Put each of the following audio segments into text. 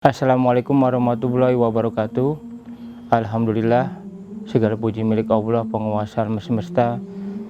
Assalamualaikum warahmatullahi wabarakatuh. Alhamdulillah, segala puji milik Allah, penguasa alam semesta.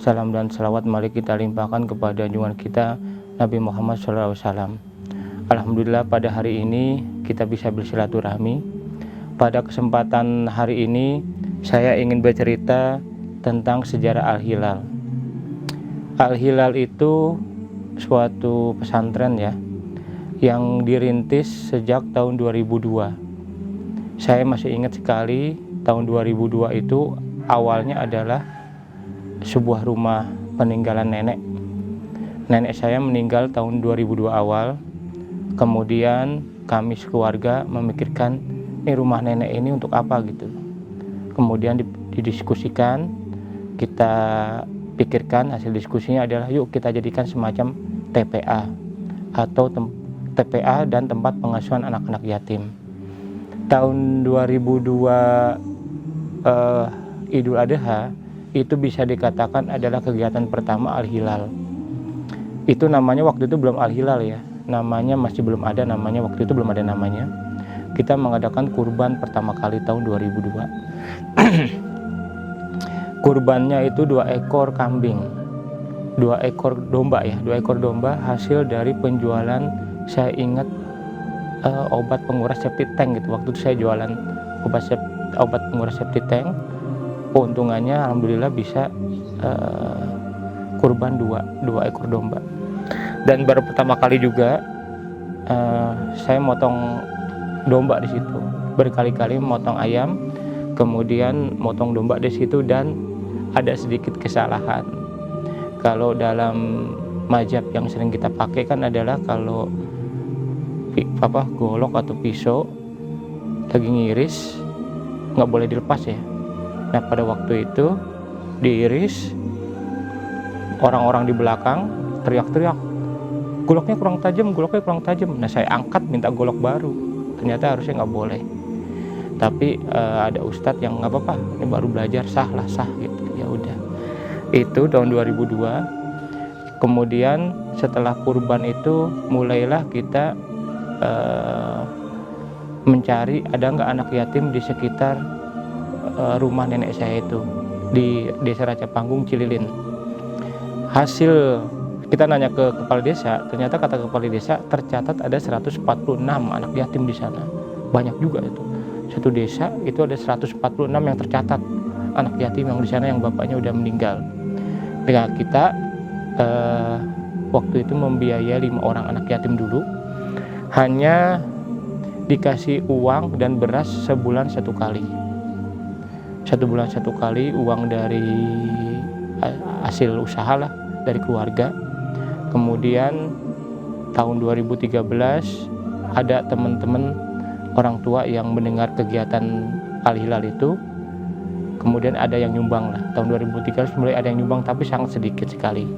Salam dan salawat mari kita limpahkan kepada junjungan kita Nabi Muhammad SAW. Alhamdulillah, pada hari ini kita bisa bersilaturahmi. Pada kesempatan hari ini saya ingin bercerita tentang sejarah Al-Hilal. Al-Hilal itu suatu pesantren ya, yang dirintis sejak tahun 2002. Saya masih ingat sekali, tahun 2002 itu awalnya adalah sebuah rumah peninggalan nenek. Nenek saya meninggal tahun 2002 awal. Kemudian kami sekeluarga memikirkan, ini rumah nenek ini untuk apa gitu. Kemudian didiskusikan, kita pikirkan, hasil diskusinya adalah yuk kita jadikan semacam TPA atau TPA dan tempat pengasuhan anak-anak yatim. Tahun 2002 Idul Adha itu bisa dikatakan adalah kegiatan pertama Al-Hilal. Itu namanya waktu itu belum Al-Hilal ya, namanya masih belum ada namanya, waktu itu belum ada namanya. Kita mengadakan kurban pertama kali tahun 2002. Kurbannya itu 2 ekor kambing, 2 ekor domba ya, 2 ekor domba hasil dari penjualan. Saya ingat obat penguras septic tank gitu. Waktu itu saya jualan obat penguras septic tank. Keuntungannya alhamdulillah bisa kurban 2 ekor domba. Dan baru pertama kali juga saya motong domba di situ. Berkali-kali motong ayam, kemudian motong domba di situ, dan ada sedikit kesalahan. Kalau dalam mazhab yang sering kita pakai kan adalah kalau golok atau pisau lagi ngiris nggak boleh dilepas ya. Nah pada waktu itu diiris, orang-orang di belakang teriak-teriak, goloknya kurang tajam. Nah saya angkat minta golok baru, ternyata harusnya nggak boleh. Tapi ada ustadz yang nggak apa-apa, ini baru belajar, sah gitu. Ya udah, itu tahun 2002. Kemudian setelah kurban itu mulailah kita mencari ada nggak anak yatim di sekitar rumah nenek saya itu di Desa Raja Panggung, Cililin. Hasil kita nanya ke kepala desa, ternyata kata kepala desa tercatat ada 146 anak yatim di sana. Banyak juga itu. Satu desa itu ada 146 yang tercatat anak yatim yang di sana yang bapaknya udah meninggal. Dengan kita waktu itu membiayai 5 orang anak yatim dulu. Hanya dikasih uang dan beras sebulan 1 kali. 1 bulan 1 kali uang dari hasil usaha lah dari keluarga. Kemudian tahun 2013 ada teman-teman orang tua yang mendengar kegiatan Al-Hilal itu. Kemudian ada yang nyumbang lah. Tahun 2013 mulai ada yang nyumbang, tapi sangat sedikit sekali.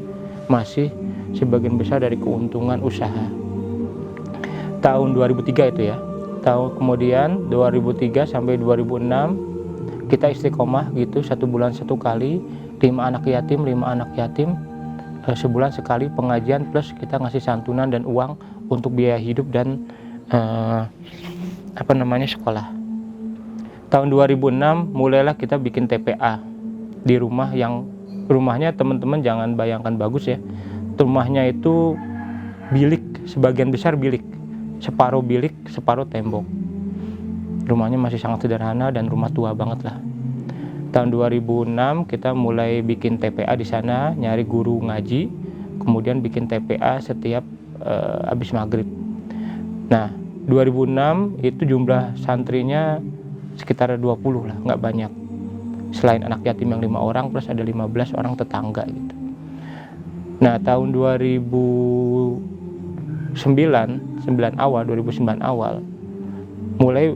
Masih sebagian besar dari keuntungan usaha. Tahun 2003 itu ya. Kemudian 2003 sampai 2006 kita istiqomah gitu, 1 bulan 1 kali, 5 anak yatim, sebulan sekali pengajian, plus kita ngasih santunan dan uang untuk biaya hidup dan sekolah. Tahun 2006 mulailah kita bikin TPA di rumah, yang rumahnya teman-teman jangan bayangkan bagus ya. Rumahnya itu bilik, sebagian besar bilik. Separuh bilik, separuh tembok. Rumahnya masih sangat sederhana dan rumah tua banget lah. Tahun 2006 kita mulai bikin TPA di sana, nyari guru ngaji, kemudian bikin TPA setiap habis maghrib. Nah 2006 itu jumlah santrinya sekitar 20 lah, nggak banyak. Selain anak yatim yang 5 orang plus ada 15 orang tetangga gitu. Nah tahun 2009 awal mulai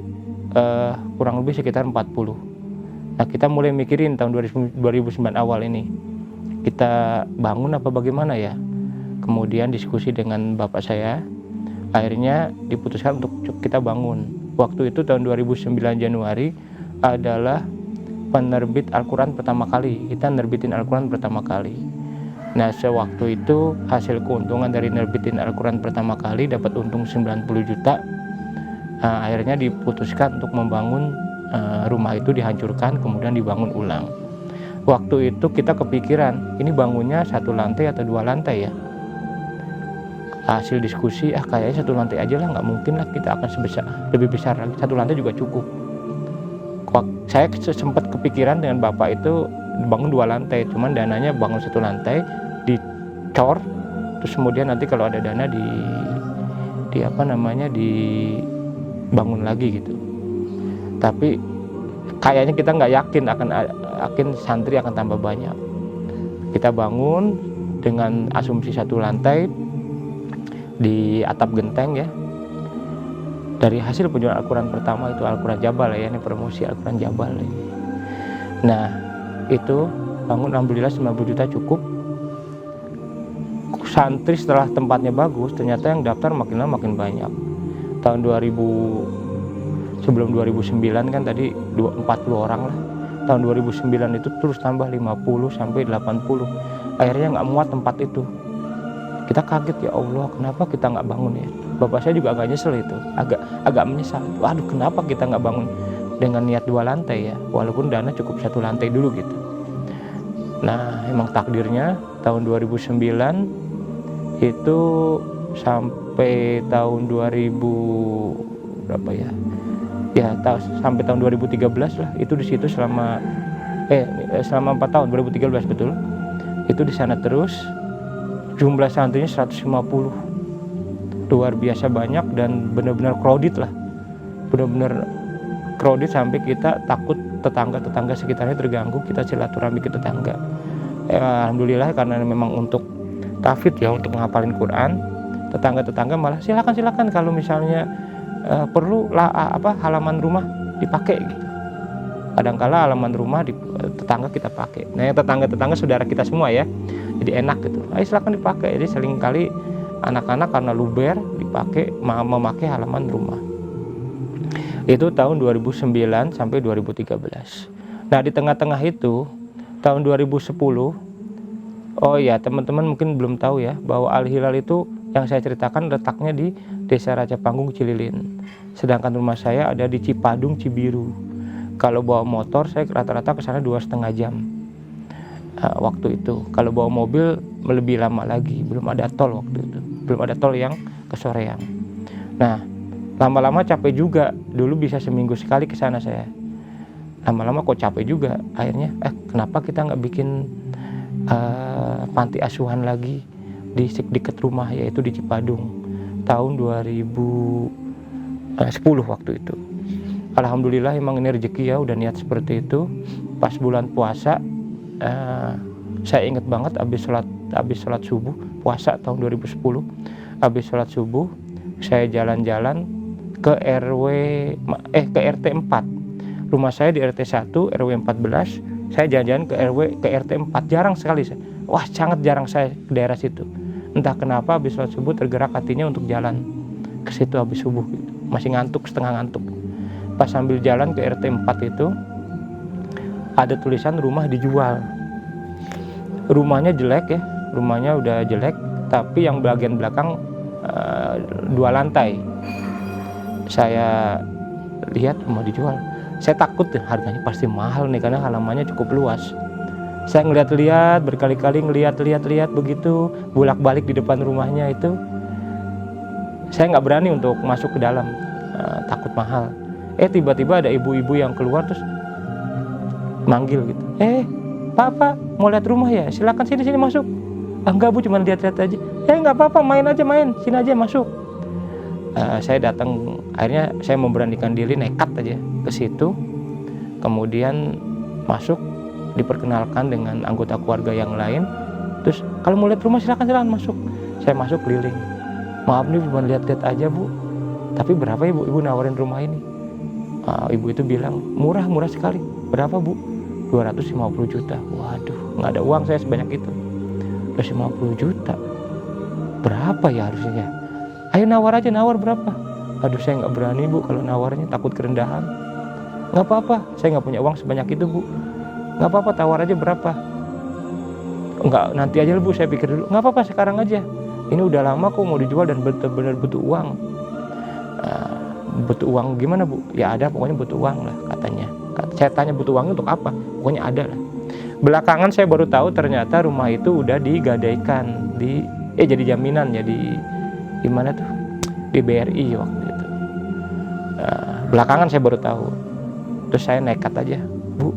kurang lebih sekitar 40. Nah kita mulai mikirin tahun 2009 awal ini kita bangun apa bagaimana ya. Kemudian diskusi dengan bapak saya, akhirnya diputuskan untuk kita bangun. Waktu itu tahun 2009 Januari adalah penerbit Al-Quran pertama kali. Kita nerbitin Al-Quran pertama kali. Nah sewaktu itu hasil keuntungan dari nerbitin Al-Quran pertama kali dapat untung 90 juta. Akhirnya diputuskan untuk membangun rumah itu, dihancurkan kemudian dibangun ulang. Waktu itu kita kepikiran, ini bangunnya 1 lantai atau 2 lantai ya. Hasil diskusi, kayaknya 1 lantai aja lah, nggak mungkin lah kita akan lebih besar lagi, 1 lantai juga cukup. Saya sempat kepikiran dengan bapak itu bangun 2 lantai, cuman dananya bangun 1 lantai, dicor, terus kemudian nanti kalau ada dana dibangun lagi gitu. Tapi kayaknya kita nggak yakin santri akan tambah banyak. Kita bangun dengan asumsi 1 lantai di atap genteng ya. Dari hasil penjualan Al-Quran pertama itu Al-Quran Jabal ya, ini promosi Al-Quran Jabal ya. Nah itu bangun, alhamdulillah 90 juta cukup. Santri setelah tempatnya bagus, ternyata yang daftar makin lama makin banyak. Tahun 2000, sebelum 2009 kan tadi 40 orang lah. Tahun 2009 itu terus tambah 50 sampai 80. Akhirnya nggak muat tempat itu. Kita kaget, ya Allah, kenapa kita nggak bangun ya? Bapak saya juga agak nyesel itu, agak menyesal. Waduh, kenapa kita nggak bangun dengan niat 2 lantai ya? Walaupun dana cukup 1 lantai dulu gitu. Nah, emang takdirnya tahun 2009 itu sampai tahun 2000 berapa ya? Ya, sampai tahun 2013 lah. Itu di situ selama 4 tahun, 2013 betul. Itu di sana terus. Jumlah santrinya 150. Luar biasa banyak dan benar-benar crowded lah. Benar-benar crowded sampai kita takut tetangga-tetangga sekitarnya terganggu, kita silaturahmi ke tetangga. Alhamdulillah karena memang untuk tahfidz ya, untuk menghafalin Quran, tetangga-tetangga malah silakan kalau misalnya perlu halaman rumah dipakai gitu. Kadangkala halaman rumah tetangga kita pakai. Nah, yang tetangga-tetangga saudara kita semua ya. Jadi enak gitu. Ayo silakan dipakai. Jadi seringkali anak-anak karena luber dipakai, memakai halaman rumah. Itu tahun 2009 sampai 2013. Nah, di tengah-tengah itu tahun 2010, oh ya, teman-teman mungkin belum tahu ya bahwa Al-Hilal itu yang saya ceritakan letaknya di Desa Raja Panggung, Cililin. Sedangkan rumah saya ada di Cipadung, Cibiru. Kalau bawa motor saya rata-rata ke sana 2,5 jam. Waktu itu kalau bawa mobil lebih lama lagi, belum ada tol waktu itu, belum ada tol yang ke Soreang. Nah, lama-lama capek juga. Dulu bisa seminggu sekali ke sana saya. Lama-lama kok capek juga. Akhirnya kenapa kita nggak bikin panti asuhan lagi di dekat rumah, yaitu di Cipadung. Tahun 2010 waktu itu. Alhamdulillah emang ini rezeki ya, udah niat seperti itu. Pas bulan puasa, saya ingat banget habis sholat subuh, puasa tahun 2010, habis sholat subuh saya jalan-jalan ke RT 4. Rumah saya di RT 1 RW 14. Saya jalan-jalan ke RT 4, jarang sekali saya. Wah, sangat jarang saya ke daerah situ. Entah kenapa habis sholat subuh tergerak hatinya untuk jalan ke situ habis subuh gitu. Masih ngantuk, setengah ngantuk. Pas sambil jalan ke RT 4 itu ada tulisan rumah dijual. Rumahnya jelek ya, rumahnya udah jelek, tapi yang bagian belakang 2 lantai. Saya lihat rumah dijual. Saya takut harganya pasti mahal nih karena halamannya cukup luas. Saya ngeliat-liat, berkali-kali ngeliat-liat begitu, bolak-balik di depan rumahnya itu. Saya nggak berani untuk masuk ke dalam, takut mahal. Tiba-tiba ada ibu-ibu yang keluar terus manggil gitu. Pak, mau lihat rumah ya? Silakan sini masuk. Enggak Bu, cuma lihat-lihat aja. Nggak apa-apa, main aja, sini aja masuk. Saya datang, akhirnya saya memberanikan diri nekat aja ke situ. Kemudian masuk, diperkenalkan dengan anggota keluarga yang lain. Terus kalau mau lihat rumah silakan masuk. Saya masuk keliling. Maaf nih cuma lihat-lihat aja Bu. Tapi berapa ya Bu ibu nawarin rumah ini? Ibu itu bilang murah sekali. Berapa Bu? 250 juta. Waduh, nggak ada uang saya sebanyak itu. 250 juta. Berapa ya harusnya? Ayo nawar berapa? Aduh, saya nggak berani Bu kalau nawarnya, takut kerendahan. Nggak apa-apa, saya nggak punya uang sebanyak itu Bu. Nggak apa-apa, tawar aja berapa? Nggak, nanti aja Bu, saya pikir dulu. Nggak apa-apa, sekarang aja. Ini udah lama kok mau dijual dan benar-benar butuh uang. butuh uang gimana Bu? Ya ada, pokoknya butuh uang lah katanya. Saya tanya butuh uangnya untuk apa? Pokoknya ada lah. Belakangan saya baru tahu ternyata rumah itu udah digadaikan, jadi jaminan, jadi gimana tuh, di BRI waktu itu. Belakangan saya baru tahu. Terus saya nekat aja, Bu,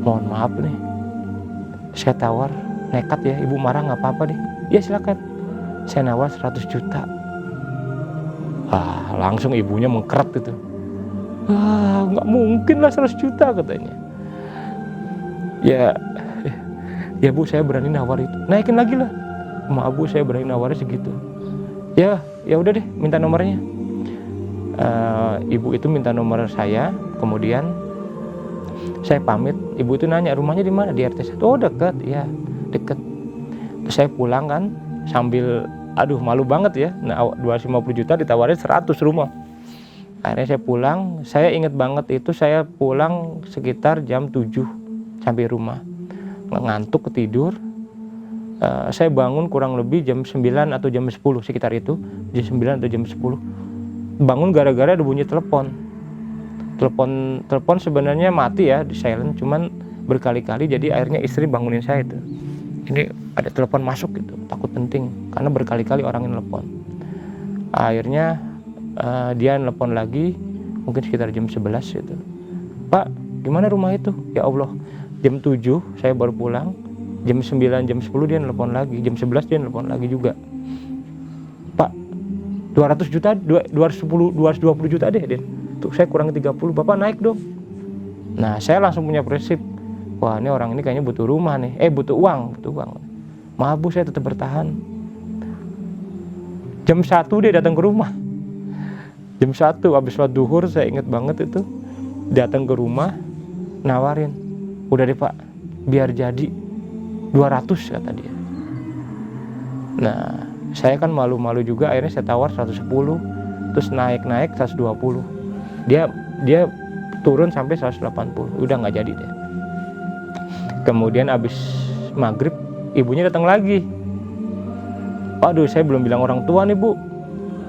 mohon maaf nih, saya tawar, nekat ya, Ibu marah nggak apa-apa deh. Ya silakan. Saya nawar 100 juta. Langsung ibunya mengkeret gitu. Nggak mungkin lah 100 juta katanya. Ya Bu, saya berani nawar itu. Naikin lagi lah. Maaf Bu, saya berani nawarnya segitu. Ya udah deh, minta nomornya. Ibu itu minta nomor saya, kemudian saya pamit. Ibu itu nanya rumahnya di mana, di RT 1. Oh dekat, ya dekat. Terus saya pulang kan, sambil malu banget ya. Nah 250 juta ditawarin 100 rumah. Akhirnya saya pulang. Saya ingat banget itu saya pulang sekitar jam 7 sampai rumah. Ngantuk, ketidur. Saya bangun kurang lebih jam 9 atau jam 10 sekitar itu. Jam 9 atau jam 10. Bangun gara-gara ada bunyi telepon. Telepon sebenarnya mati ya, di silent, cuman berkali-kali, jadi akhirnya istri bangunin saya itu. Ini ada telepon masuk gitu, takut penting karena berkali-kali orang yang telepon. Akhirnya dia nelpon lagi mungkin sekitar jam 11 gitu. Pak, gimana rumah itu? Ya Allah, jam 7 saya baru pulang, jam 9, jam 10 dia nelpon lagi, jam 11 dia nelpon lagi juga. Pak, 200 juta, 220 juta deh. Tuh saya kurangi 30, Bapak naik dong. Nah saya langsung punya prinsip, wah ini orang ini kayaknya butuh rumah nih, butuh uang. Maaf Bu, saya tetap bertahan. Jam 1 dia datang ke rumah. Jam 1 habis sholat duhur, saya ingat banget itu, datang ke rumah, nawarin, udah deh Pak, biar jadi 200 kata dia. Nah saya kan malu-malu juga, akhirnya saya tawar 110, terus naik 120. Dia turun sampai 180, udah nggak jadi deh. Kemudian abis maghrib ibunya datang lagi. Aduh, saya belum bilang orang tua nih Bu,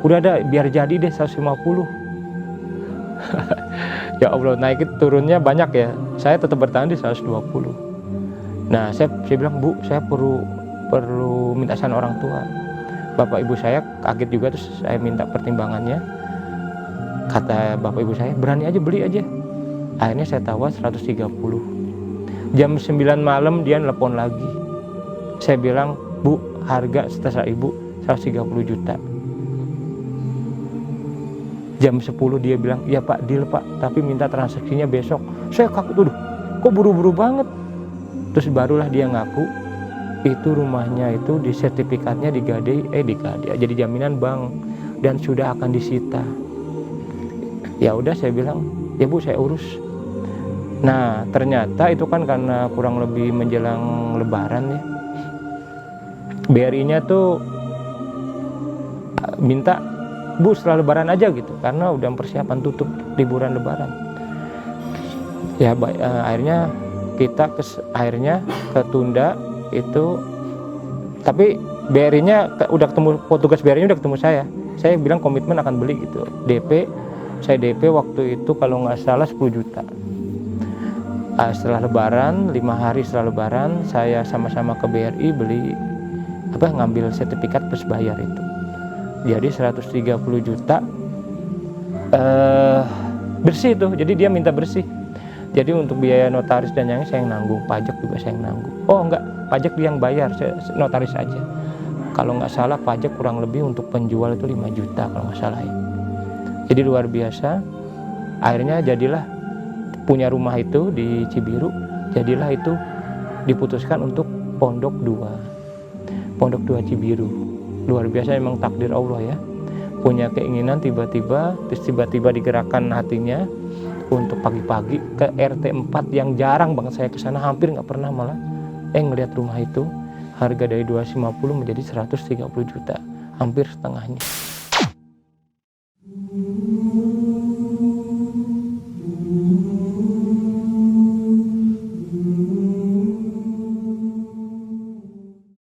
udah ada, biar jadi deh 150. Ya Allah, naik turunnya banyak ya, saya tetap bertahan di 120. Nah saya bilang, Bu, saya perlu minta saran orang tua. Bapak ibu saya kaget juga, terus saya minta pertimbangannya. Kata bapak ibu saya, berani aja, beli aja. Akhirnya saya tawar 130. Jam 9 malam dia nelpon lagi. Saya bilang, Bu, harga setelah ibu 130 juta. Jam 10 dia bilang, iya Pak, deal Pak, tapi minta transaksinya besok. Saya kaget, kok buru-buru banget. Terus barulah dia ngaku, itu rumahnya itu di sertifikatnya digadai jadi jaminan bank dan sudah akan disita. Ya udah, saya bilang, ya Bu, saya urus. Nah ternyata itu kan karena kurang lebih menjelang Lebaran ya, BRI-nya tuh minta, Bu, setelah Lebaran aja gitu, karena udah persiapan tutup liburan Lebaran. Ya akhirnya kita akhirnya ketunda itu, tapi BRI-nya udah ketemu, petugas BRI-nya udah ketemu saya. Saya bilang komitmen akan beli gitu. Saya DP waktu itu kalau nggak salah 10 juta. Setelah Lebaran, 5 hari setelah Lebaran, saya sama-sama ke BRI ngambil sertifikat terus bayar itu. Jadi 130 juta bersih itu. Jadi dia minta bersih. Jadi untuk biaya notaris dan yang saya yang nanggung, pajak juga saya yang nanggung. Oh enggak, pajak dia yang bayar, notaris aja. Kalau nggak salah pajak kurang lebih untuk penjual itu 5 juta kalau nggak salah ya. Jadi luar biasa. Akhirnya jadilah punya rumah itu di Cibiru. Jadilah itu diputuskan untuk Pondok 2 Cibiru. Luar biasa, memang takdir Allah ya. Punya keinginan tiba-tiba digerakkan hatinya untuk pagi-pagi ke RT 4 yang jarang banget saya kesana, hampir nggak pernah malah. Ngelihat rumah itu harga dari 250 menjadi 130 juta, hampir setengahnya.